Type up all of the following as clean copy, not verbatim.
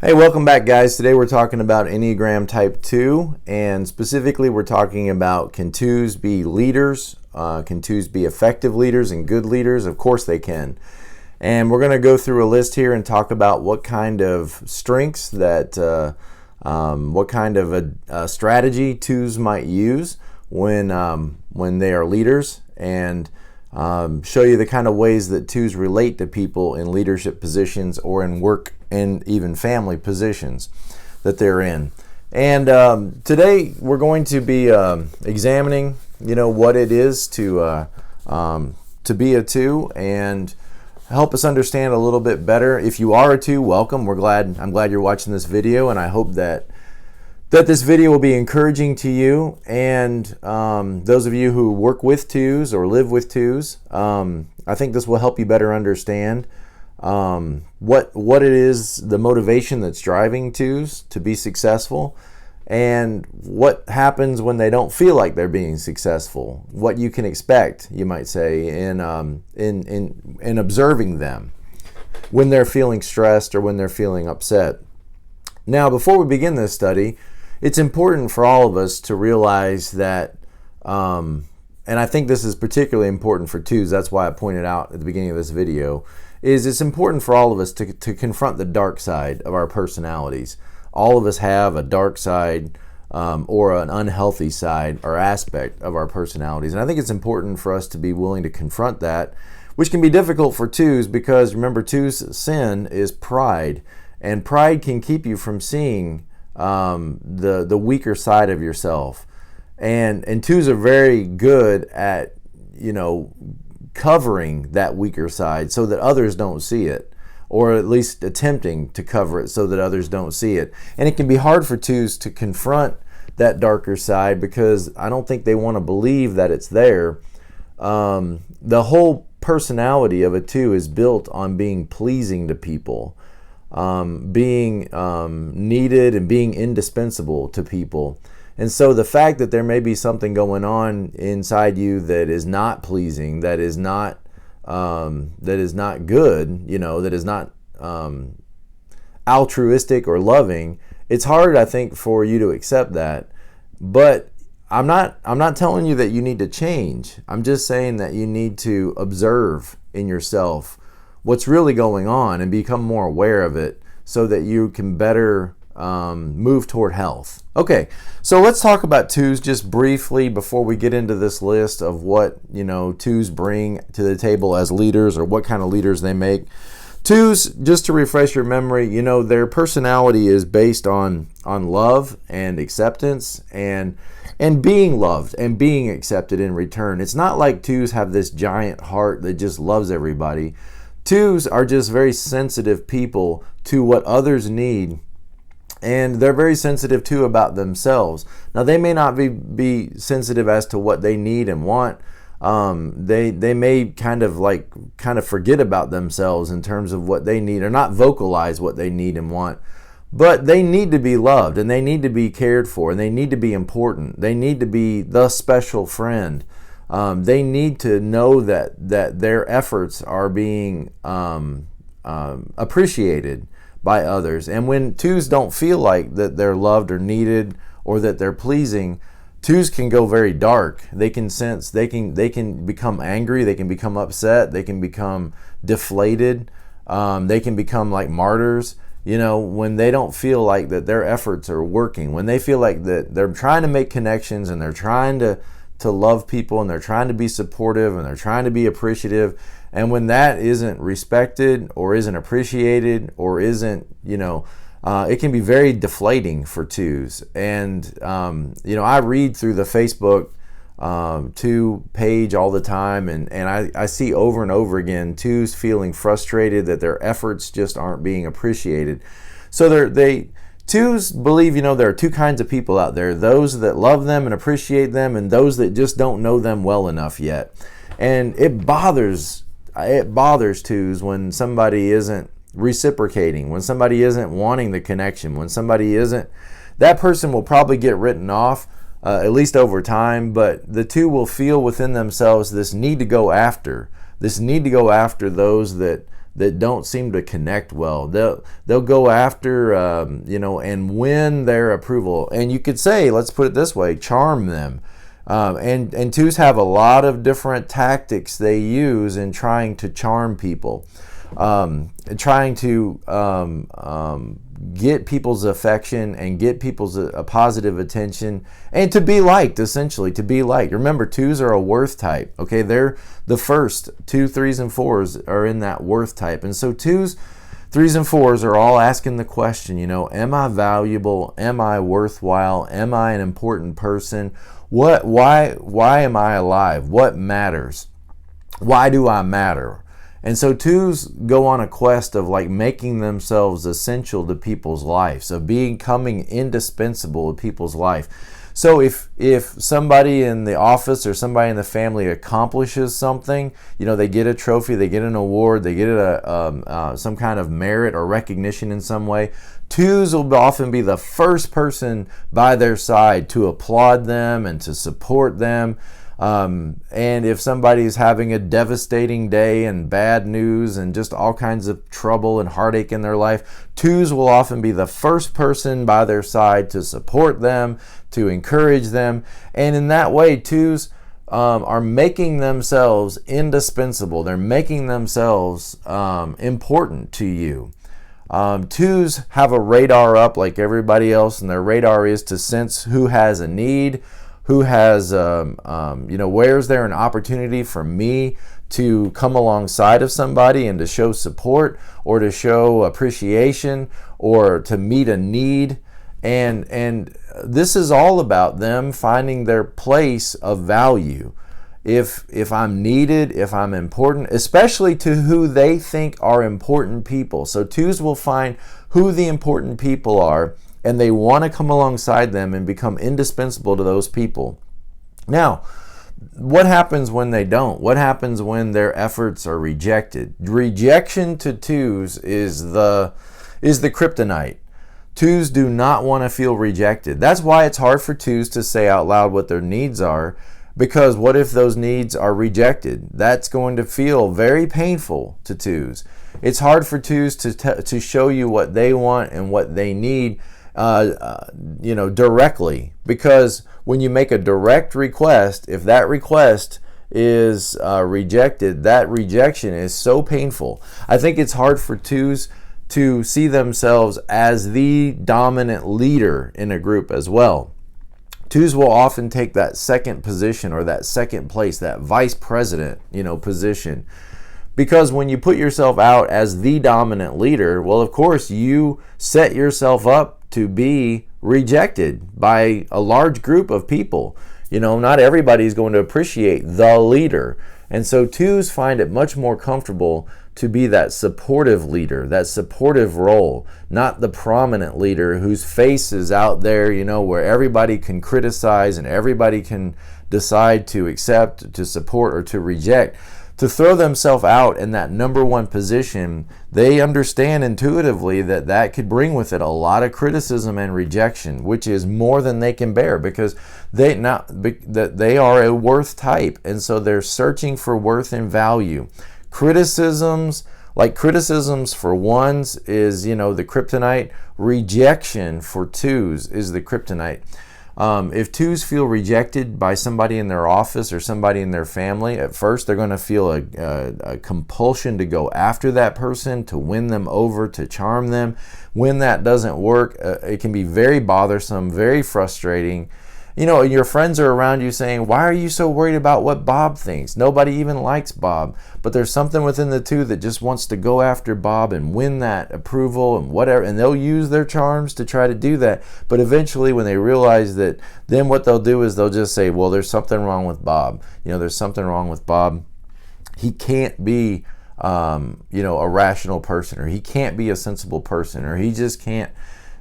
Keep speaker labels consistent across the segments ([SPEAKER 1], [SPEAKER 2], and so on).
[SPEAKER 1] Hey, welcome back, guys. Today we're talking about Enneagram Type 2, and specifically we're talking about, can 2's be leaders? Can 2's be effective leaders and good leaders? Of course they can. And we're going to go through a list here and talk about what kind of strengths what kind of a strategy 2's might use when they are leaders, and show you the kind of ways that 2's relate to people in leadership positions or in work and even family positions that they're in. And today we're going to be examining, what it is to be a 2 and help us understand a little bit better. If you are a 2, welcome. I'm glad you're watching this video, and I hope that this video will be encouraging to you and those of you who work with 2's or live with 2's. I think this will help you better understand what it is, the motivation that's driving 2's to be successful, and what happens when they don't feel like they're being successful. What you can expect, you might say, in observing them when they're feeling stressed or when they're feeling upset. Now, before we begin this study, it's important for all of us to realize that, and I think this is particularly important for 2's, that's why I pointed out at the beginning of this video, is it's important for all of us to confront the dark side of our personalities. All of us have a dark side or an unhealthy side or aspect of our personalities. And I think it's important for us to be willing to confront that, which can be difficult for 2's because, remember, 2's sin is pride. And pride can keep you from seeing the weaker side of yourself. And 2's are very good at, covering that weaker side so that others don't see it, or at least attempting to cover it so that others don't see it. And it can be hard for 2's to confront that darker side because I don't think they want to believe that it's there. The whole personality of a 2 is built on being pleasing to people, being needed and being indispensable to people. And so the fact that there may be something going on inside you that is not pleasing, that is not good, that is not altruistic or loving, it's hard, I think, for you to accept that. But I'm not telling you that you need to change. I'm just saying that you need to observe in yourself what's really going on and become more aware of it so that you can better move toward health. Okay, so let's talk about 2's just briefly before we get into this list of what 2's bring to the table as leaders, or what kind of leaders they make. 2's, just to refresh your memory, their personality is based on love and acceptance and being loved and being accepted in return. It's not like 2's have this giant heart that just loves everybody. 2's are just very sensitive people to what others need, and they're very sensitive too about themselves. Now, they may not be sensitive as to what they need and want. They may kind of forget about themselves in terms of what they need, or not vocalize what they need and want. But they need to be loved, and they need to be cared for, and they need to be important. They need to be the special friend. They need to know that their efforts are being appreciated by others. And when 2's don't feel like that they're loved or needed or that they're pleasing, 2's can go very dark. They can sense, they can become angry, they can become upset, they can become deflated, they can become like martyrs. When they don't feel like that their efforts are working, when they feel like that they're trying to make connections and they're trying to love people and they're trying to be supportive and they're trying to be appreciative, and when that isn't respected or isn't appreciated or isn't, it can be very deflating for 2's. And, I read through the Facebook 2 page all the time, and I see over and over again 2's feeling frustrated that their efforts just aren't being appreciated. So 2's believe, there are two kinds of people out there: those that love them and appreciate them, and those that just don't know them well enough yet. And it bothers 2's when somebody isn't reciprocating, when somebody isn't wanting the connection, when somebody isn't, that person will probably get written off, at least over time, but the 2 will feel within themselves this need to go after those that that don't seem to connect well. They'll go after, and win their approval. And you could say, let's put it this way, charm them. And 2's have a lot of different tactics they use in trying to charm people, trying to get people's affection and get people's positive attention, and to be liked, essentially, to be liked. Remember, 2's are a worth type, okay? They're the first. 2, 3's, and 4's are in that worth type. And so 2's, 3's, and 4's are all asking the question, am I valuable? Am I worthwhile? Am I an important person? Why am I alive? What matters? Why do I matter? And so 2's go on a quest of making themselves essential to people's lives, of becoming indispensable to people's life. So if somebody in the office or somebody in the family accomplishes something, they get a trophy, they get an award, they get some kind of merit or recognition in some way, 2's will often be the first person by their side to applaud them and to support them. And if somebody's having a devastating day and bad news and just all kinds of trouble and heartache in their life, 2's will often be the first person by their side to support them, to encourage them. And in that way, 2's are making themselves indispensable. They're making themselves important to you. 2's have a radar up like everybody else, and their radar is to sense who has a need, who has, where's there an opportunity for me to come alongside of somebody and to show support or to show appreciation or to meet a need. And this is all about them finding their place of value. If I'm needed, if I'm important, especially to who they think are important people. So 2's will find who the important people are, and they want to come alongside them and become indispensable to those people. Now, what happens when they don't? What happens when their efforts are rejected? Rejection to 2's is the kryptonite. 2's do not want to feel rejected. That's why it's hard for 2's to say out loud what their needs are, because what if those needs are rejected? That's going to feel very painful to 2's. It's hard for 2's to show you what they want and what they need directly, because when you make a direct request, if that request is rejected, that rejection is so painful. I think it's hard for 2's to see themselves as the dominant leader in a group as well. 2's will often take that second position or that second place, that vice president, position. Because when you put yourself out as the dominant leader, well, of course, you set yourself up to be rejected by a large group of people. Not everybody is going to appreciate the leader. And so 2's find it much more comfortable to be that supportive leader, that supportive role, not the prominent leader whose face is out there, where everybody can criticize and everybody can decide to accept, to support, or to reject. To throw themselves out in that number one position, they understand intuitively that could bring with it a lot of criticism and rejection, which is more than they can bear, because they are a worth type, and so they're searching for worth and value. Criticisms for 1's is, the kryptonite. Rejection for 2's is the kryptonite. If 2's feel rejected by somebody in their office or somebody in their family, at first they're going to feel a compulsion to go after that person, to win them over, to charm them. When that doesn't work, it can be very bothersome, very frustrating. Your friends are around you saying, why are you so worried about what Bob thinks? Nobody even likes Bob. But there's something within the 2 that just wants to go after Bob and win that approval and whatever. And they'll use their charms to try to do that. But eventually when they realize that, then what they'll do is they'll just say, well, there's something wrong with Bob. There's something wrong with Bob. He can't be, a rational person, or he can't be a sensible person, or he just can't.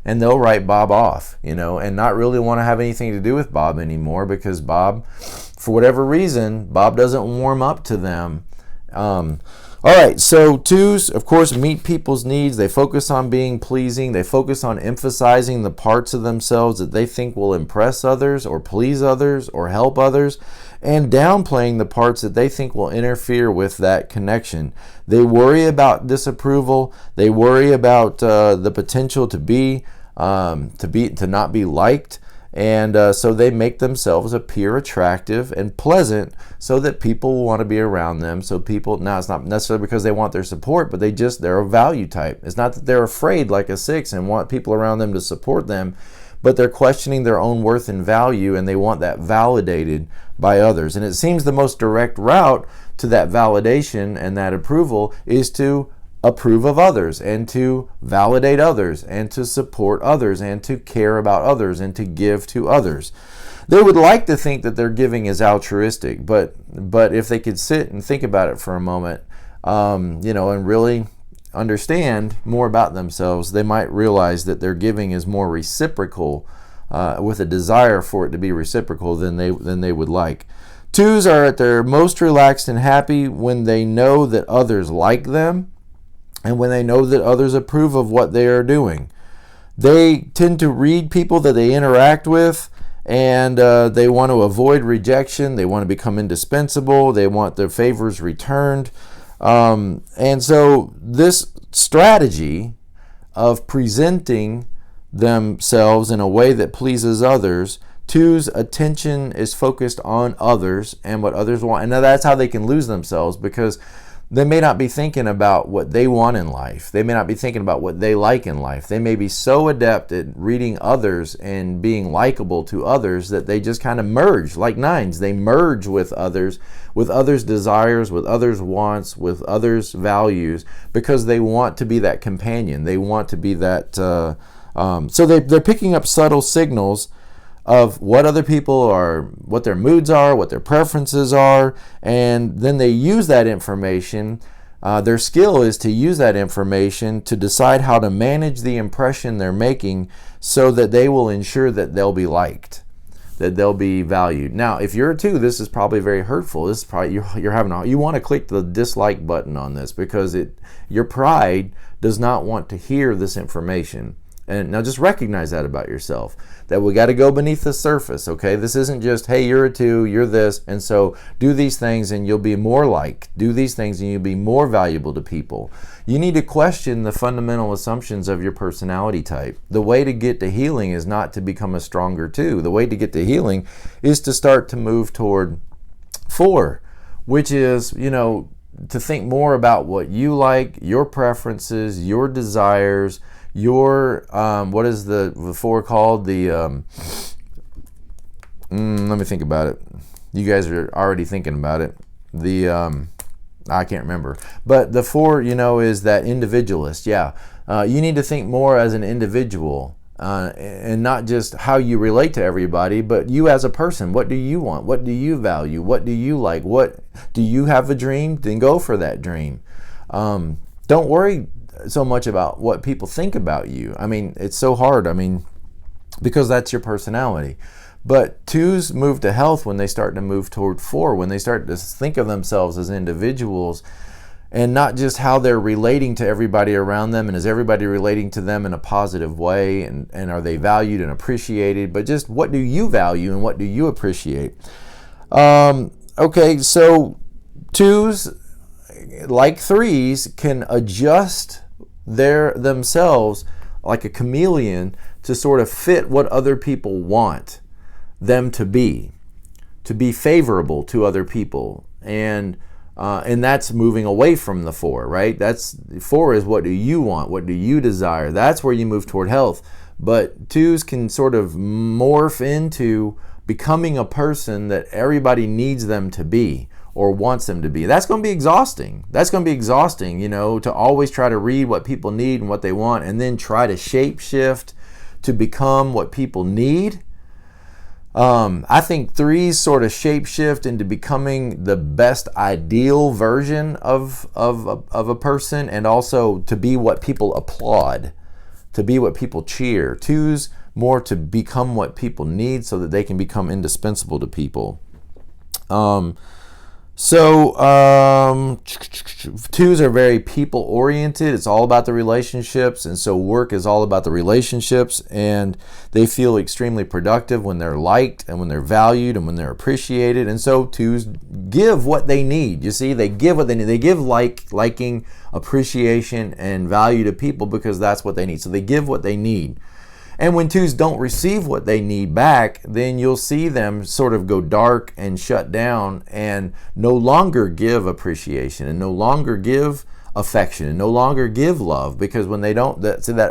[SPEAKER 1] And they'll write Bob off, and not really want to have anything to do with Bob anymore, because Bob, for whatever reason, Bob doesn't warm up to them. All right, so 2's, of course, meet people's needs. They focus on being pleasing. They focus on emphasizing the parts of themselves that they think will impress others or please others or help others. and downplaying the parts that they think will interfere with that connection. They worry about disapproval. They worry about the potential to not be liked. And so they make themselves appear attractive and pleasant so that people will want to be around them. So people, now it's not necessarily because they want their support, but they're a value type. It's not that they're afraid like a 6 and want people around them to support them, but they're questioning their own worth and value, and they want that validated by others. And it seems the most direct route to that validation and that approval is to approve of others and to validate others and to support others and to care about others and to give to others. They would like to think that their giving is altruistic, but if they could sit and think about it for a moment, and really understand more about themselves, they might realize that their giving is more reciprocal, with a desire for it to be reciprocal than they would like. 2's are at their most relaxed and happy when they know that others like them, and when they know that others approve of what they are doing. They tend to read people that they interact with, and they want to avoid rejection. They want to become indispensable. They want their favors returned. And so this strategy of presenting themselves in a way that pleases others, 2's attention is focused on others and what others want. And now that's how they can lose themselves, because they may not be thinking about what they want in life. They may not be thinking about what they like in life. They may be so adept at reading others and being likable to others that they just kind of merge, like 9's. They merge with others' desires, with others' wants, with others' values, because they want to be that companion. They want to be that. So they're picking up subtle signals of what other people are, what their moods are, what their preferences are, and then they use that information. Their skill is to use that information to decide how to manage the impression they're making so that they will ensure that they'll be liked, that they'll be valued. Now, if you're a 2, this is probably very hurtful. This is probably you want to click the dislike button on this, because your pride does not want to hear this information. And now just recognize that about yourself, that we got to go beneath the surface, okay? This isn't just, hey, you're a 2, you're this, and so do these things and you'll be more liked. Do these things and you'll be more valuable to people. You need to question the fundamental assumptions of your personality type. The way to get to healing is not to become a stronger 2. The way to get to healing is to start to move toward 4, which is, to think more about what you like, your preferences, your desires, your what is the 4 called? Let me think about it. You guys are already thinking about it. I can't remember. But the 4, is that individualist. Yeah. You need to think more as an individual, and not just how you relate to everybody, but you as a person. What do you want? What do you value? What do you like? What do you have a dream? Then go for that dream. Don't worry so much about what people think about you. I mean, it's so hard. Because that's your personality. But 2's move to health when they start to move toward 4, when they start to think of themselves as individuals and not just how they're relating to everybody around them, and is everybody relating to them in a positive way, and are they valued and appreciated, but just what do you value and what do you appreciate? Okay, so 2's, like 3's, can adjust themselves like a chameleon to sort of fit what other people want them to be favorable to other people, and that's moving away from the 4, right? That's 4 is what do you want, what do you desire? That's where you move toward health. But 2's can sort of morph into becoming a person that everybody needs them to be or wants them to be. That's going to be exhausting. To always try to read what people need and what they want, and then try to shape shift to become what people need. I think 3's sort of shape shift into becoming the best ideal version of a person, and also to be what people applaud, to be what people cheer. 2's more to become what people need so that they can become indispensable to people. So 2s are very people oriented. It's all about the relationships, and so work is all about the relationships, and they feel extremely productive when they're liked and when they're valued and when they're appreciated. And so 2s give what they need. You see, they give what they need. They give liking, appreciation, and value to people because that's what they need. So they give what they need. And when 2s don't receive what they need back, then you'll see them sort of go dark and shut down and no longer give appreciation and no longer give affection and no longer give love, because when they don't,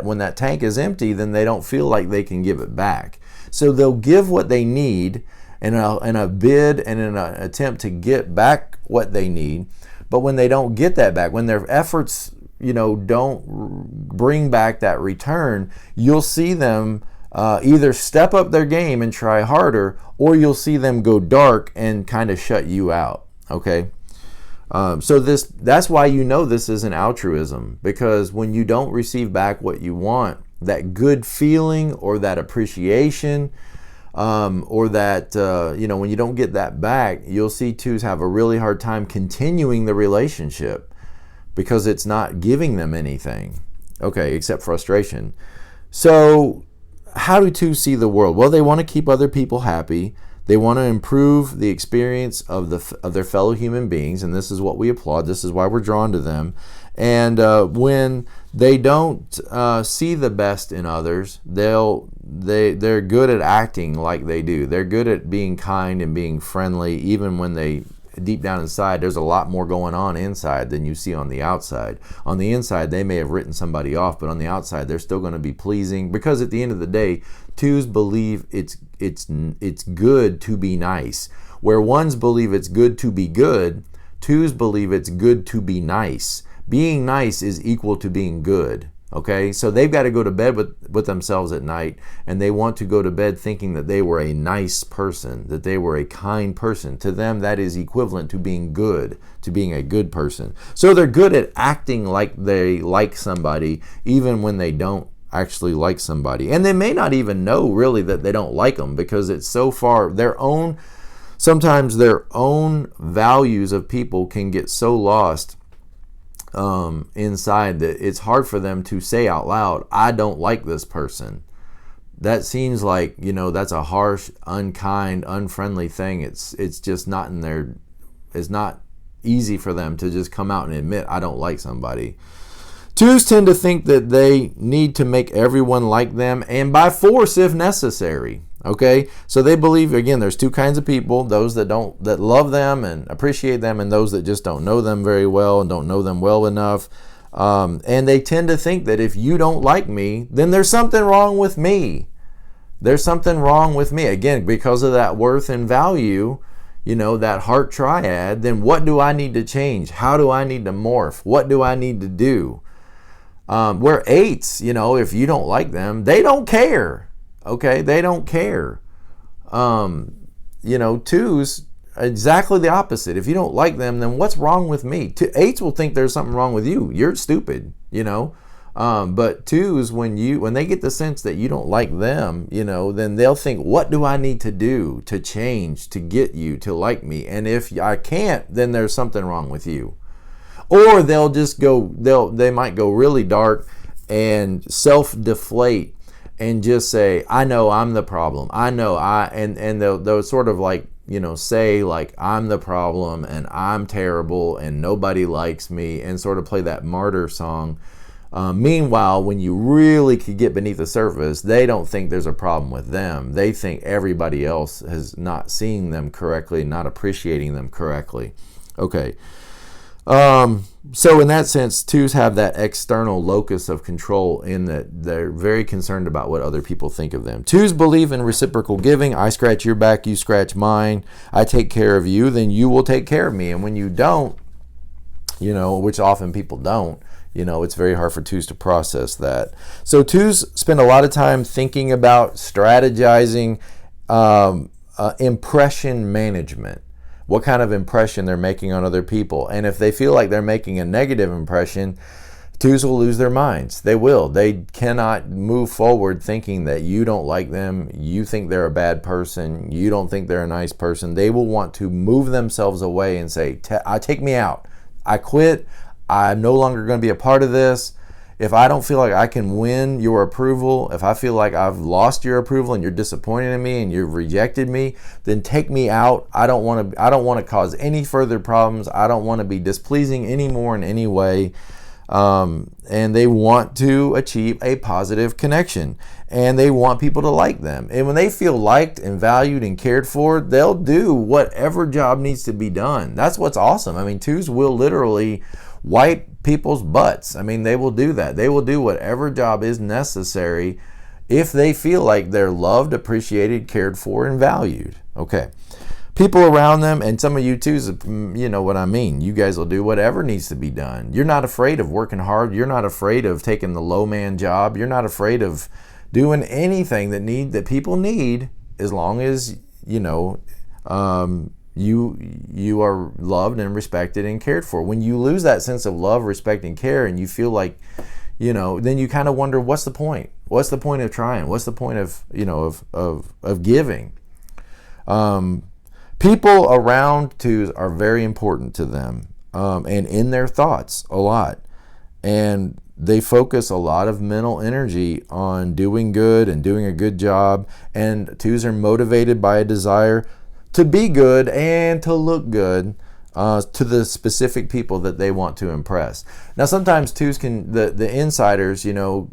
[SPEAKER 1] when that tank is empty, then they don't feel like they can give it back. So they'll give what they need in a bid and in an attempt to get back what they need. But when they don't get that back, when their efforts don't bring back that return, you'll see them either step up their game and try harder, or you'll see them go dark and kind of shut you out. Okay, so that's why this isn't altruism, because when you don't receive back what you want, that good feeling or that appreciation, or that when you don't get that back, you'll see 2s have a really hard time continuing the relationship, because it's not giving them anything, okay, except frustration. So how do 2s see the world? Well, they want to keep other people happy. They want to improve the experience of their fellow human beings, and this is what we applaud. This is why we're drawn to them. And when they don't see the best in others, they're good at acting like they do. They're good at being kind and being friendly, even when they deep down inside, there's a lot more going on inside than you see on the outside. On the inside, they may have written somebody off, but on the outside, they're still going to be pleasing, because at the end of the day, 2s believe it's good to be nice. Where 1s believe it's good to be good, 2s believe it's good to be nice. Being nice is equal to being good. Okay, so they've got to go to bed with themselves at night, and they want to go to bed thinking that they were a nice person, that they were a kind person. To them, that is equivalent to being good, to being a good person. So they're good at acting like they like somebody, even when they don't actually like somebody. And they may not even know really that they don't like them, because it's so far sometimes their own values of people can get so lost inside that it's hard for them to say out loud, I don't like this person. That seems like, that's a harsh, unkind, unfriendly thing. It's just not it's not easy for them to just come out and admit, I don't like somebody. 2s tend to think that they need to make everyone like them, and by force if necessary. Okay, so they believe, again, there's 2 kinds of people: those that love them and appreciate them, and those that just don't know them very well and don't know them well enough. And they tend to think that if you don't like me, then there's something wrong with me. There's something wrong with me. Again, because of that worth and value, that heart triad, then what do I need to change? How do I need to morph? What do I need to do? Where 8s, if you don't like them, they don't care. Okay, they don't care. 2s, exactly the opposite. If you don't like them, then what's wrong with me? 8s will think there's something wrong with you. You're stupid, But 2s, when they get the sense that you don't like them, then they'll think, what do I need to do to change, to get you to like me? And if I can't, then there's something wrong with you. Or they might go really dark and self-deflate and just say, I know I'm the problem. I know and they'll sort of like, say like, I'm the problem and I'm terrible and nobody likes me, and sort of play that martyr song. Meanwhile, when you really could get beneath the surface, they don't think there's a problem with them. They think everybody else is not seeing them correctly, not appreciating them correctly. Okay. So in that sense, 2s have that external locus of control, in that they're very concerned about what other people think of them. 2s believe in reciprocal giving. I scratch your back, you scratch mine. I take care of you, then you will take care of me. And when you don't, which often people don't, it's very hard for 2s to process that. So 2s spend a lot of time thinking about strategizing, impression management. What kind of impression they're making on other people. And if they feel like they're making a negative impression, 2's will lose their minds. They will. They cannot move forward thinking that you don't like them, you think they're a bad person, you don't think they're a nice person. They will want to move themselves away and say, take me out. I quit. I'm no longer going to be a part of this. If I don't feel like I can win your approval, if I feel like I've lost your approval and you're disappointed in me and you've rejected me, then take me out. I don't want to cause any further problems. I don't want to be displeasing anymore in any way. And they want to achieve a positive connection, and they want people to like them. And when they feel liked and valued and cared for, they'll do whatever job needs to be done. That's what's awesome. I mean, 2's will literally wipe people's butts. I mean, they will do that. They will do whatever job is necessary if they feel like they're loved, appreciated, cared for, and valued. Okay. People around them, and some of you 2's, you know what I mean. You guys will do whatever needs to be done. You're not afraid of working hard. You're not afraid of taking the low man job. You're not afraid of doing anything that people need, as long as, you know, you are loved and respected and cared for. When you lose that sense of love, respect, and care, and you feel like, you know, then you kind of wonder, what's the point? What's the point of trying? What's the point of, you know, of giving? People around 2's are very important to them, and in their thoughts a lot. And they focus a lot of mental energy on doing good and doing a good job. And 2's are motivated by a desire to be good and to look good to the specific people that they want to impress. Now, sometimes 2's can, the insiders, you know,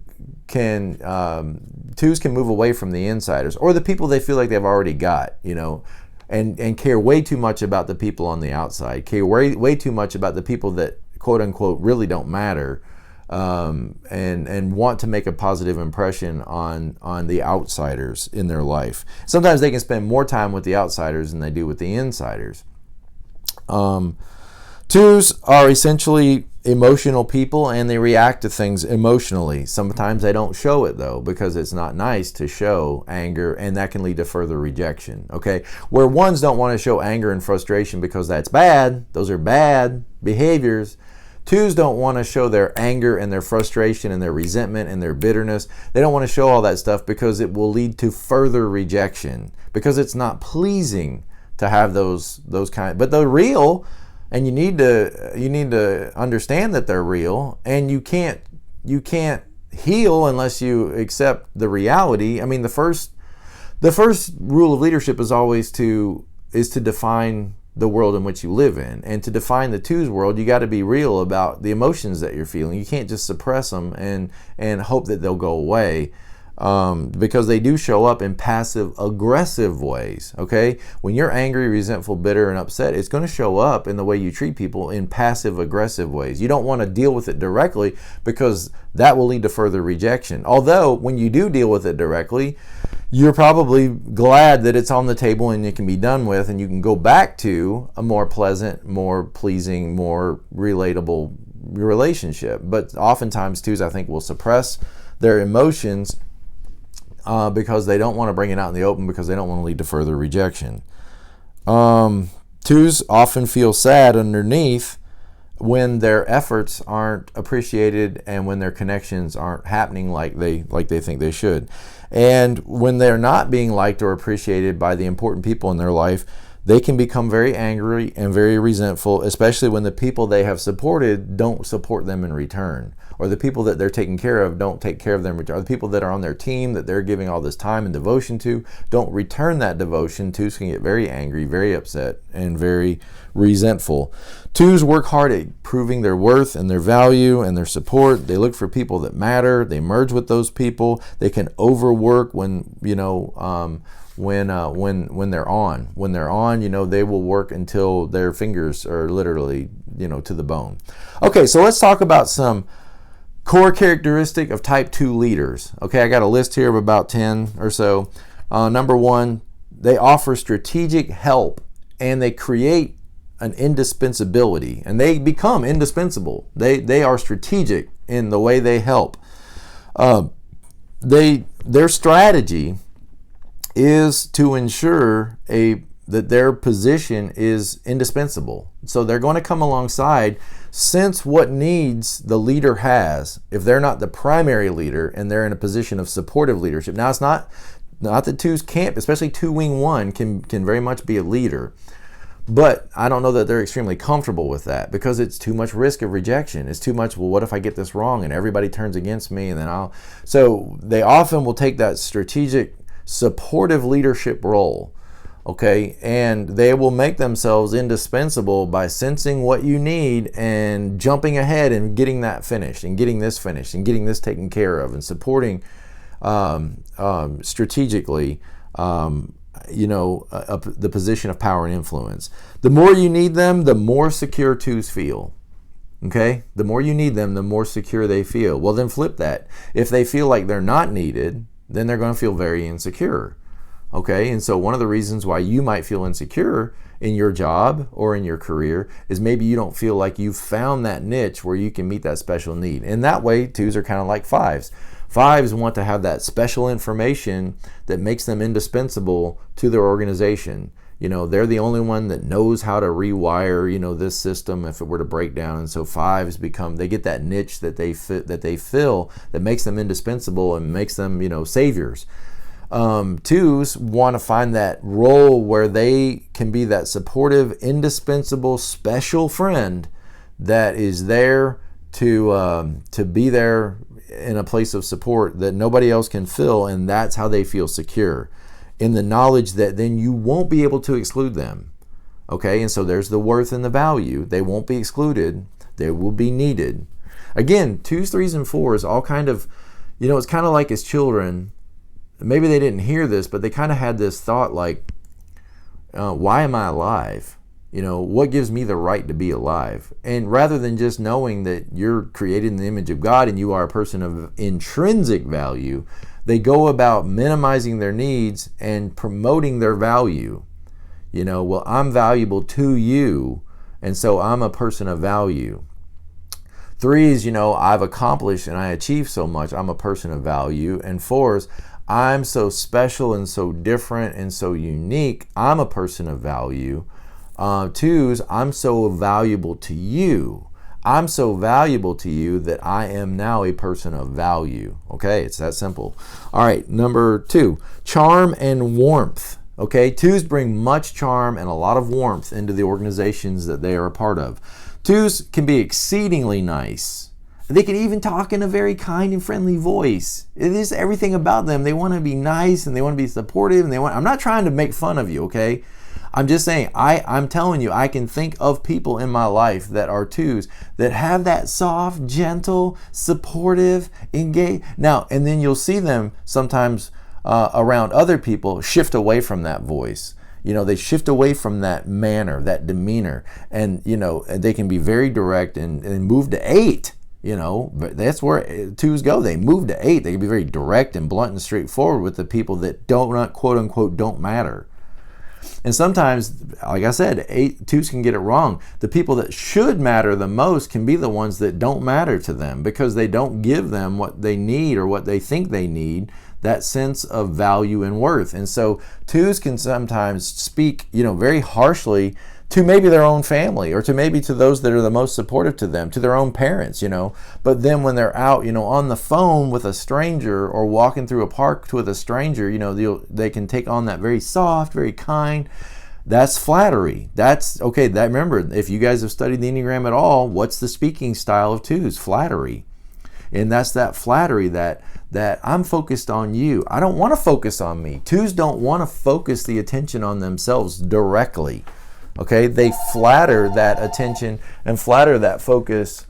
[SPEAKER 1] 2's can move away from the insiders or the people they feel like they've already got, you know, and care way too much about the people on the outside, care way too much about the people that, quote unquote, really don't matter, and want to make a positive impression on the outsiders in their life. Sometimes they can spend more time with the outsiders than they do with the insiders. 2's are essentially emotional people, and they react to things emotionally. Sometimes they don't show it, though, because it's not nice to show anger, and that can lead to further rejection. Okay, where 1's don't want to show anger and frustration because that's bad. Those are bad behaviors. 2's don't want to show their anger and their frustration and their resentment and their bitterness. They don't want to show all that stuff because it will lead to further rejection, because it's not pleasing to have those kind. But they're real, and you need to understand that they're real, and you can't heal unless you accept the reality. I mean, the first rule of leadership is always to define the world in which you live in. And to define the 2's world, you got to be real about the emotions that you're feeling. You can't just suppress them and hope that they'll go away, because they do show up in passive aggressive ways. Okay, when you're angry, resentful, bitter, and upset, it's going to show up in the way you treat people in passive aggressive ways. You don't want to deal with it directly, because that will lead to further rejection. Although when you do deal with it directly, you're probably glad that it's on the table and it can be done with, and you can go back to a more pleasant, more pleasing, more relatable relationship. But oftentimes 2's, I think, will suppress their emotions because they don't want to bring it out in the open, because they don't want to lead to further rejection. 2's often feel sad underneath when their efforts aren't appreciated and when their connections aren't happening like they think they should. And when they're not being liked or appreciated by the important people in their life, they can become very angry and very resentful, especially when the people they have supported don't support them in return, or the people that they're taking care of don't take care of them, or the people that are on their team that they're giving all this time and devotion to don't return that devotion. 2's can get very angry, very upset, and very resentful. 2's work hard at proving their worth and their value and their support. They look for people that matter. They merge with those people. They can overwork when they're on, you know, they will work until their fingers are literally, you know, to the bone. Okay, so let's talk about some core characteristic of type 2 leaders. Okay, I got a list here of about 10 or so. Number 1, they offer strategic help, and they create an indispensability, and they become indispensable. They are strategic in the way they help. Their strategy is to ensure a that their position is indispensable. So they're going to come alongside, sense what needs the leader has if they're not the primary leader and they're in a position of supportive leadership. Now, it's not that 2s can't, especially 2 wing 1 can very much be a leader. But I don't know that they're extremely comfortable with that, because it's too much risk of rejection. It's too much, well, what if I get this wrong and everybody turns against me, and then so they often will take that strategic supportive leadership role, okay? And they will make themselves indispensable by sensing what you need and jumping ahead and getting that finished and getting this finished and getting this taken care of and supporting strategically the position of power and influence. The more you need them, the more secure 2s feel. Okay? The more you need them, the more secure they feel. Well, then flip that. If they feel like they're not needed, then they're going to feel very insecure. Okay? And so one of the reasons why you might feel insecure in your job or in your career is maybe you don't feel like you've found that niche where you can meet that special need. And that way, 2s are kind of like 5s. 5s want to have that special information that makes them indispensable to their organization. They're the only one that knows how to rewire, this system if it were to break down. And so 5s they get that niche that they fill that makes them indispensable and makes them, saviors. 2s want to find that role where they can be that supportive, indispensable, special friend that is there to be there in a place of support that nobody else can fill, and that's how they feel secure, in the knowledge that then you won't be able to exclude them. Okay, and so there's the worth and the value. They won't be excluded. They will be needed. Again, 2s, 3s, and 4s all kind of, it's kind of like as children, maybe they didn't hear this, but they kind of had this thought like, why am I alive? What gives me the right to be alive? And rather than just knowing that you're created in the image of God and you are a person of intrinsic value, they go about minimizing their needs and promoting their value. Well, I'm valuable to you, and so I'm a person of value. 3s, I've accomplished and I achieved so much, I'm a person of value. And 4s, I'm so special and so different and so unique, I'm a person of value. 2s, I'm so valuable to you. I'm so valuable to you that I am now a person of value. Okay, it's that simple. All right, number 2, charm and warmth. Okay, 2s bring much charm and a lot of warmth into the organizations that they are a part of. 2s can be exceedingly nice. They can even talk in a very kind and friendly voice. It is everything about them. They want to be nice and they want to be supportive, and I'm not trying to make fun of you, okay? I'm just saying, I'm telling you, I can think of people in my life that are 2s that have that soft, gentle, supportive, engaged. Now, and then you'll see them sometimes around other people shift away from that voice. They shift away from that manner, that demeanor, and, they can be very direct and move to 8. That's where 2s go. They move to 8. They can be very direct and blunt and straightforward with the people that don't, quote unquote, don't matter. And sometimes, like I said, 2s can get it wrong. The people that should matter the most can be the ones that don't matter to them, because they don't give them what they need or what they think they need, that sense of value and worth. And so 2s can sometimes speak, very harshly to maybe their own family, or to maybe to those that are the most supportive to them, to their own parents, But then when they're out, on the phone with a stranger or walking through a park with a stranger, they can take on that very soft, very kind. That's flattery. That's okay. That, remember, if you guys have studied the Enneagram at all, what's the speaking style of 2s? Flattery. And that's that flattery that I'm focused on you. I don't want to focus on me. 2s don't want to focus the attention on themselves directly. Okay, they flatter that attention and flatter that focus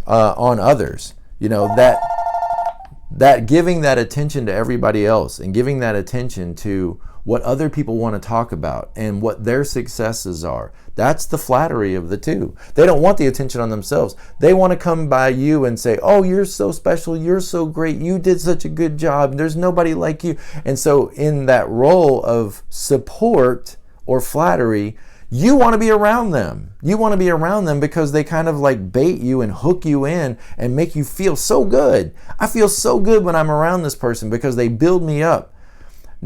[SPEAKER 1] on others. That giving that attention to everybody else and giving that attention to what other people want to talk about and what their successes are. That's the flattery of the 2. They don't want the attention on themselves. They want to come by you and say, oh, you're so special, you're so great, you did such a good job, there's nobody like you. And so in that role of support or flattery, you want to be around them. You want to be around them because they kind of like bait you and hook you in and make you feel so good. I feel so good when I'm around this person because they build me up.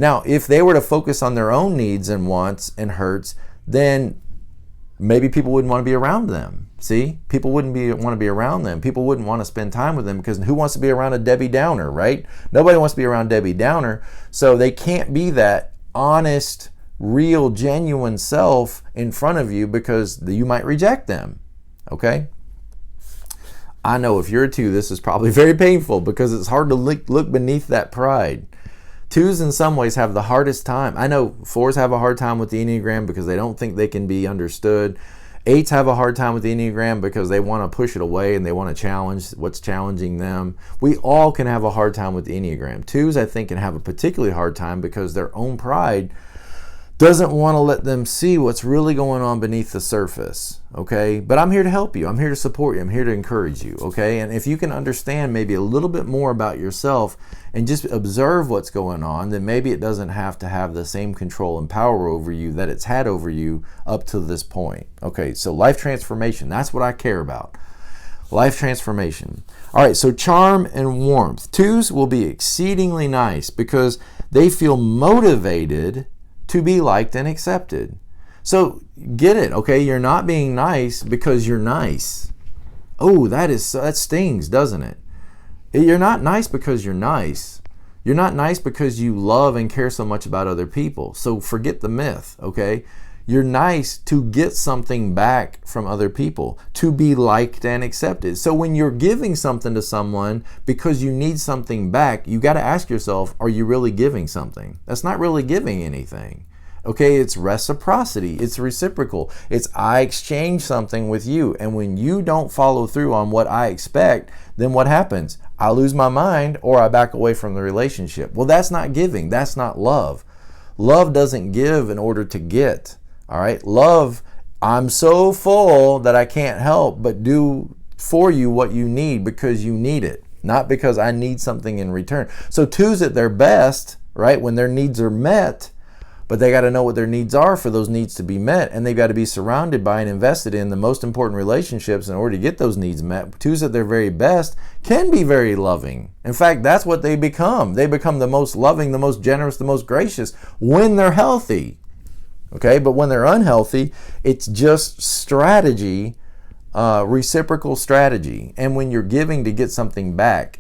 [SPEAKER 1] Now, if they were to focus on their own needs and wants and hurts, then maybe people wouldn't want to be around them. See, people wouldn't want to be around them. People wouldn't want to spend time with them, because who wants to be around a Debbie Downer, right? Nobody wants to be around Debbie Downer. So they can't be that honest, real, genuine self in front of you, because you might reject them. Okay? I know if you're a 2, this is probably very painful, because it's hard to look beneath that pride. 2s in some ways have the hardest time. I know 4s have a hard time with the Enneagram because they don't think they can be understood. 8s have a hard time with the Enneagram because they want to push it away and they want to challenge what's challenging them. We all can have a hard time with the Enneagram. 2s, I think, can have a particularly hard time because their own pride doesn't want to let them see what's really going on beneath the surface, okay? But I'm here to help you. I'm here to support you. I'm here to encourage you, okay? And if you can understand maybe a little bit more about yourself and just observe what's going on, then maybe it doesn't have to have the same control and power over you that it's had over you up to this point. Okay, so life transformation, that's what I care about. Life transformation. All right, so charm and warmth. 2s will be exceedingly nice because they feel motivated to be liked and accepted. So get it, okay? You're not being nice because you're nice. Oh, that stings, doesn't it? You're not nice because you're nice. You're not nice because you love and care so much about other people. So forget the myth, okay? You're nice to get something back from other people, to be liked and accepted. So when you're giving something to someone because you need something back, you got to ask yourself, are you really giving something? That's not really giving anything. Okay, it's reciprocity. It's reciprocal. It's I exchange something with you. And when you don't follow through on what I expect, then what happens? I lose my mind or I back away from the relationship. Well, that's not giving. That's not love. Love doesn't give in order to get. All right, love, I'm so full that I can't help but do for you what you need because you need it, not because I need something in return. So 2s at their best, right, when their needs are met, but they got to know what their needs are for those needs to be met, and they've got to be surrounded by and invested in the most important relationships in order to get those needs met. 2s at their very best can be very loving. In fact, that's what they become. They become the most loving, the most generous, the most gracious when they're healthy. Okay, but when they're unhealthy, it's just strategy, reciprocal strategy. And when you're giving to get something back,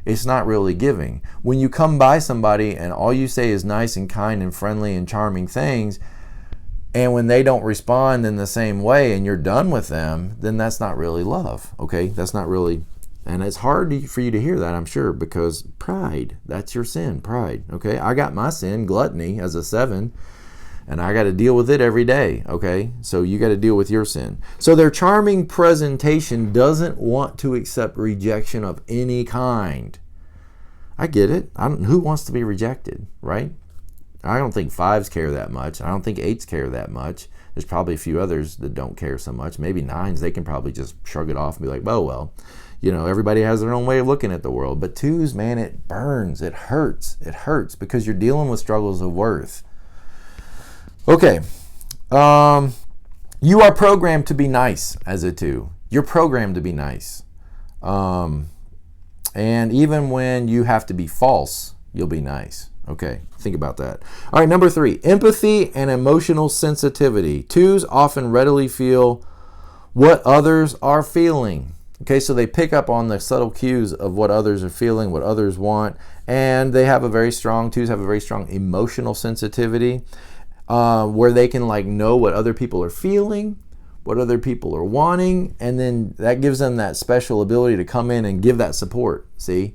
[SPEAKER 1] it's not really giving. When you come by somebody and all you say is nice and kind and friendly and charming things, and when they don't respond in the same way and you're done with them, then that's not really love. Okay, that's not really, and it's hard for you to hear that, I'm sure, because pride, that's your sin, pride. Okay, I got my sin, gluttony, as a 7. And I got to deal with it every day, okay? So you got to deal with your sin. So their charming presentation doesn't want to accept rejection of any kind. I get it. Who wants to be rejected, right? I don't think 5s care that much. I don't think 8s care that much. There's probably a few others that don't care so much. Maybe 9s, they can probably just shrug it off and be like, oh, well, you know, everybody has their own way of looking at the world. But 2s, man, it burns. It hurts. It hurts because you're dealing with struggles of worth. Okay, you are programmed to be nice as a 2. You're programmed to be nice. And even when you have to be false, you'll be nice. Okay, think about that. All right, number 3, empathy and emotional sensitivity. 2s often readily feel what others are feeling. Okay, so they pick up on the subtle cues of what others are feeling, what others want, and 2s have a very strong emotional sensitivity. Where they can know what other people are feeling, what other people are wanting, and then that gives them that special ability to come in and give that support, see?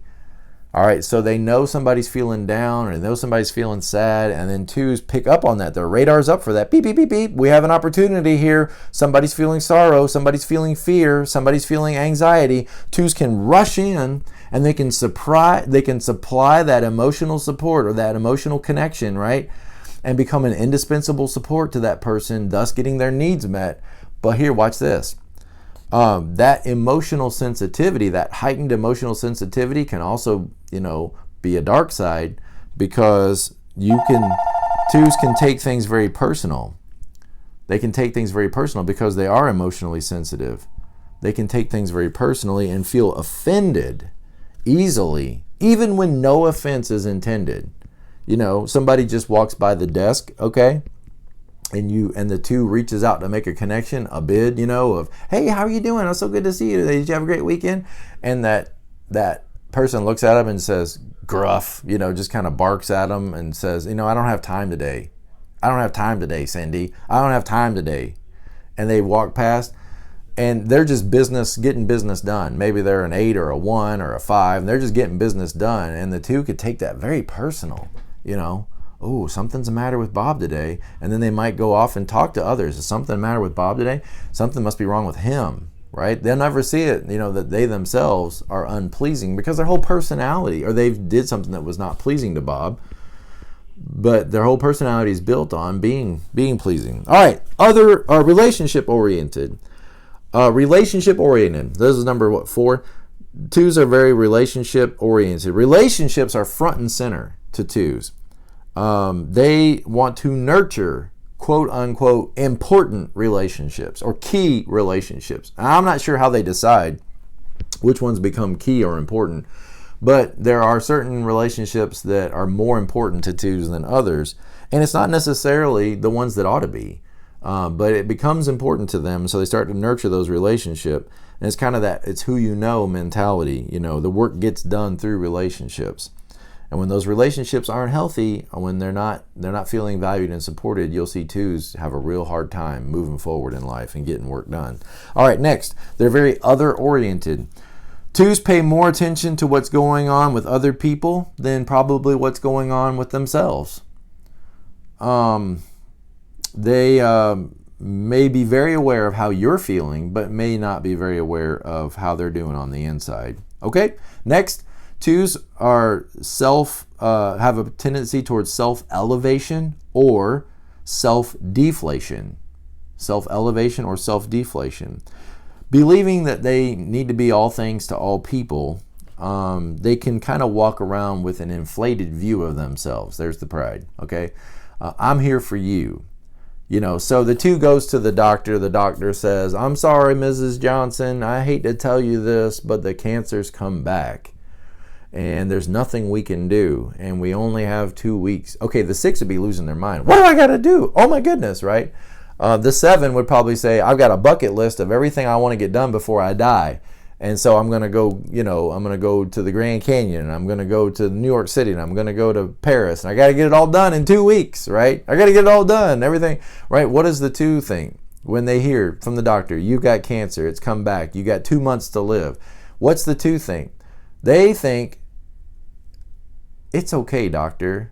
[SPEAKER 1] All right, so they know somebody's feeling down or they know somebody's feeling sad, and then 2s pick up on that. Their radar's up for that. Beep, beep, beep, beep. We have an opportunity here. Somebody's feeling sorrow, somebody's feeling fear, somebody's feeling anxiety. 2s can rush in and they can supply that emotional support or that emotional connection, right? And become an indispensable support to that person, thus getting their needs met. But here, watch this. That emotional sensitivity, that heightened emotional sensitivity can also, be a dark side because 2s can take things very personal. They can take things very personal because they are emotionally sensitive. They can take things very personally and feel offended easily, even when no offense is intended. Somebody just walks by the desk, okay? And the 2 reaches out to make a connection, a bid, of, hey, how are you doing? It's so good to see you today. Did you have a great weekend? And that person looks at him and says, gruff, just kind of barks at him and says, I don't have time today. I don't have time today, Cindy. I don't have time today. And they walk past, and they're just getting business done. Maybe they're an 8 or a 1 or a 5, and they're just getting business done. And the 2 could take that very personal, Oh, something's the matter with Bob today. And then they might go off and talk to others. Is something the matter with Bob today? Something must be wrong with him, right? They'll never see it, that they themselves are unpleasing because their whole personality, or they did something that was not pleasing to Bob. But their whole personality is built on being pleasing. All right, other relationship oriented. This is number 4. 2's are very relationship oriented. Relationships are front and center to 2's. They want to nurture quote unquote important relationships or key relationships. And I'm not sure how they decide which ones become key or important. But there are certain relationships that are more important to 2's than others. And it's not necessarily the ones that ought to be. But it becomes important to them. So they start to nurture those relationships. And it's kind of that it's who you know mentality. The work gets done through relationships. And when those relationships aren't healthy, when they're not feeling valued and supported, you'll see 2's have a real hard time moving forward in life and getting work done. All right, next, they're very other oriented. 2's pay more attention to what's going on with other people than probably what's going on with themselves. They may be very aware of how you're feeling, but may not be very aware of how they're doing on the inside. Okay, next, 2's are have a tendency towards self-elevation or self-deflation. Self-elevation or self-deflation. Believing that they need to be all things to all people, they can kind of walk around with an inflated view of themselves. There's the pride, okay? I'm here for you. So the 2 goes to the doctor. The doctor says, I'm sorry, Mrs. Johnson. I hate to tell you this, but the cancer's come back. And there's nothing we can do. And we only have 2 weeks. Okay, the 6 would be losing their mind. What do I got to do? Oh, my goodness, right? The 7 would probably say, I've got a bucket list of everything I want to get done before I die. And so I'm going to go, I'm going to go to the Grand Canyon, and I'm going to go to New York City, and I'm going to go to Paris, and I got to get it all done in 2 weeks, right? I got to get it all done, everything, right? What does the 2 think when they hear from the doctor, you got cancer, it's come back, you got 2 months to live? What's the 2 think? They think, it's okay, doctor.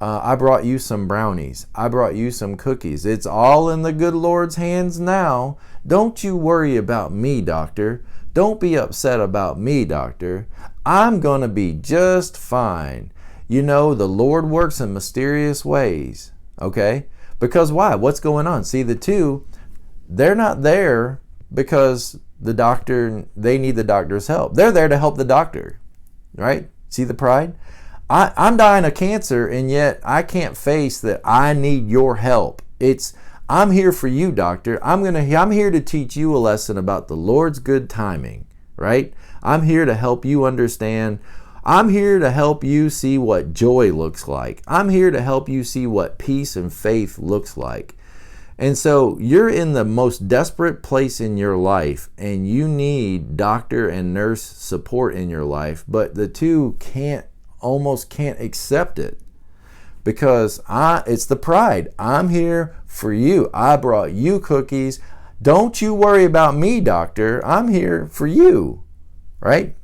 [SPEAKER 1] I brought you some brownies. I brought you some cookies. It's all in the good Lord's hands now. Don't you worry about me, doctor. Don't be upset about me, doctor. I'm going to be just fine. The Lord works in mysterious ways. Okay? Because why? What's going on? See, the 2, they're not there because they need the doctor's help. They're there to help the doctor. Right? See the pride? I'm dying of cancer, and yet I can't face that I need your help. I'm here for you, doctor. I'm here to teach you a lesson about the Lord's good timing, right? I'm here to help you understand. I'm here to help you see what joy looks like. I'm here to help you see what peace and faith looks like. And so you're in the most desperate place in your life, and you need doctor and nurse support in your life, but the 2 almost can't accept it because it's the pride. I'm here for you. I brought you cookies. Don't you worry about me, doctor. I'm here for you, right?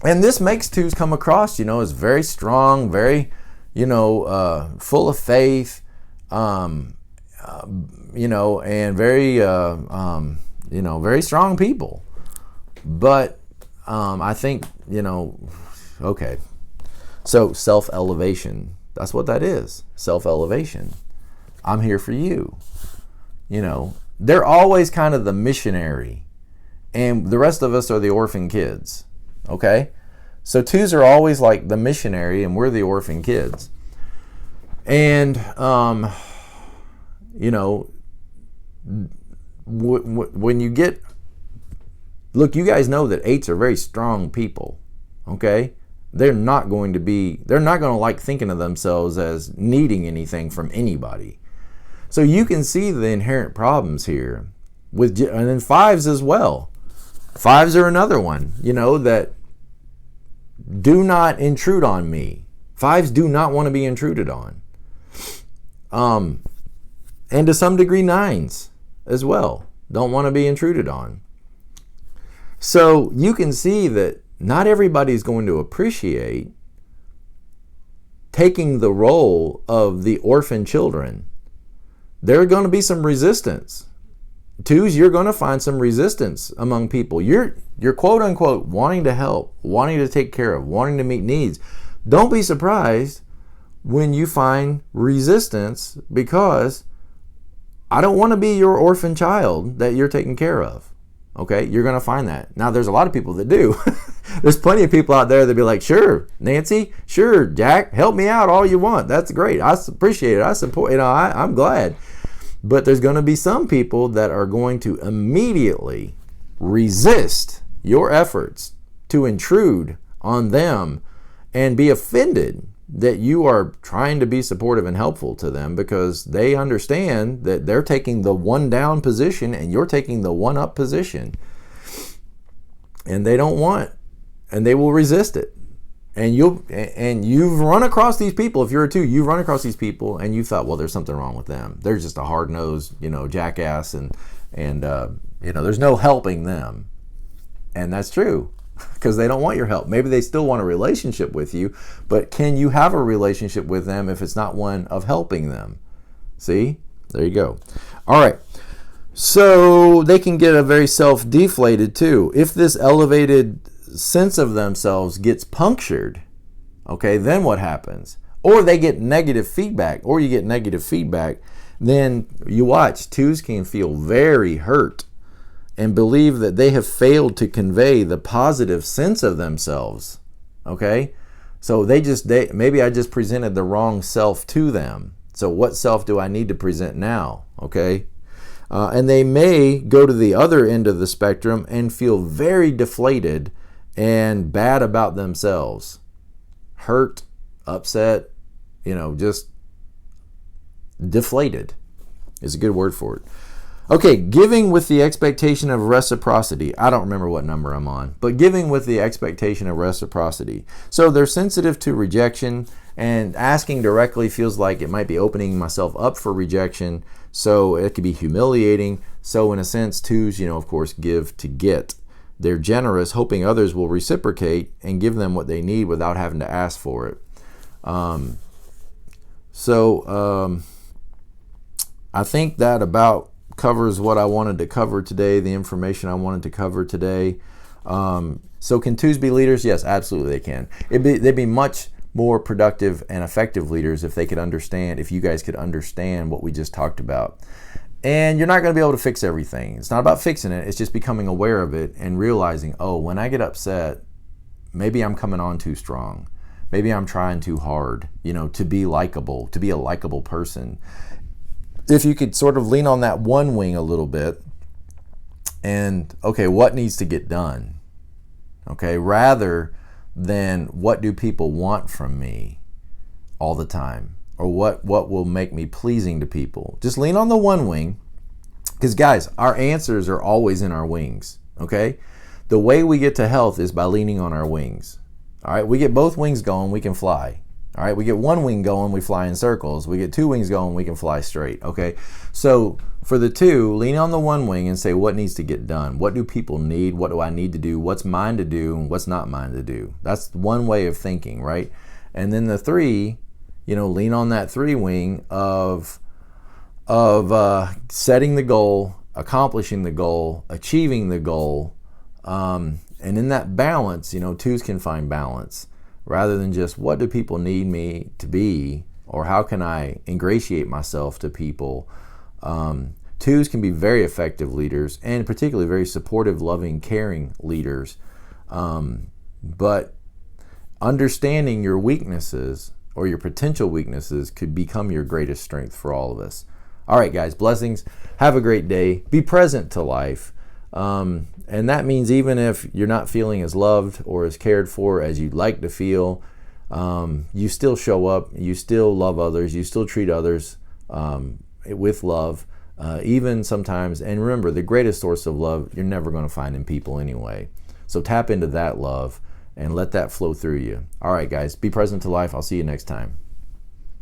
[SPEAKER 1] And this makes 2's come across, as very strong, very, full of faith, and very, very strong people. But I think, okay, so self-elevation, that's what that is, self-elevation. I'm here for you. They're always kind of the missionary, and the rest of us are the orphan kids, okay? So 2's are always like the missionary, and we're the orphan kids. And, when you get, look, you guys know that 8's are very strong people, okay? they're not going to like thinking of themselves as needing anything from anybody. So you can see the inherent problems here and then 5s as well. 5s are another one, that do not intrude on me. 5s do not want to be intruded on. And to some degree 9s as well don't want to be intruded on. So you can see that not everybody's going to appreciate taking the role of the orphan children. There are going to be some resistance. 2s, you're going to find some resistance among people. You're quote unquote wanting to help, wanting to take care of, wanting to meet needs. Don't be surprised when you find resistance, because I don't want to be your orphan child that you're taking care of. Okay, you're going to find that. Now, there's a lot of people that do. There's plenty of people out there that be like, sure, Nancy, sure, Jack, help me out all you want. That's great. I appreciate it. I support, I'm glad. But there's going to be some people that are going to immediately resist your efforts to intrude on them and be offended that you are trying to be supportive and helpful to them, because they understand that they're taking the one down position and you're taking the one up position. And they don't want, and they will resist it. And you've run across these people. If you're a 2, you've run across these people and you thought, well, there's something wrong with them. They're just a hard-nosed, jackass, and there's no helping them. And that's true, because they don't want your help. Maybe they still want a relationship with you, but can you have a relationship with them if it's not one of helping them? See? There you go. All right. So they can get a very self-deflated too. If this elevated sense of themselves gets punctured, okay, then what happens? Or they get negative feedback, or you get negative feedback, then you watch, 2s can feel very hurt and believe that they have failed to convey the positive sense of themselves. Okay? So maybe I just presented the wrong self to them. So what self do I need to present now? Okay? And they may go to the other end of the spectrum and feel very deflated and bad about themselves. Hurt, upset, just deflated is a good word for it. Okay, giving with the expectation of reciprocity. I don't remember what number I'm on, but giving with the expectation of reciprocity. So they're sensitive to rejection, and asking directly feels like it might be opening myself up for rejection. So it could be humiliating. So in a sense, 2s, of course, give to get. They're generous, hoping others will reciprocate and give them what they need without having to ask for it. I think that about covers what I wanted to cover today, the information I wanted to cover today. So can 2s be leaders? Yes, absolutely they can. They'd be much more productive and effective leaders if you guys could understand what we just talked about. And you're not going to be able to fix everything. It's not about fixing it. It's just becoming aware of it and realizing, oh, when I get upset, maybe I'm coming on too strong. Maybe I'm trying too hard, to be likable, to be a likable person. If you could sort of lean on that one wing a little bit and, okay, what needs to get done? Okay, rather than what do people want from me all the time? Or what will make me pleasing to people? Just lean on the one wing, because guys, our answers are always in our wings, okay? The way we get to health is by leaning on our wings. All right, we get both wings going, we can fly. All right, we get one wing going, we fly in circles. We get 2 wings going, we can fly straight, okay? So for the 2, lean on the one wing and say, what needs to get done? What do people need? What do I need to do? What's mine to do and what's not mine to do? That's one way of thinking, right? And then the 3, lean on that 3 wing of setting the goal, accomplishing the goal, achieving the goal. And in that balance, 2s can find balance rather than just what do people need me to be, or how can I ingratiate myself to people. 2s can be very effective leaders, and particularly very supportive, loving, caring leaders. But understanding your weaknesses or your potential weaknesses could become your greatest strength for all of us. All right, guys, blessings. Have a great day. Be present to life. And that means even if you're not feeling as loved or as cared for as you'd like to feel, you still show up, you still love others, you still treat others with love, even sometimes. And remember, the greatest source of love you're never going to find in people anyway. So tap into that love and let that flow through you. All right, guys, be present to life. I'll see you next time.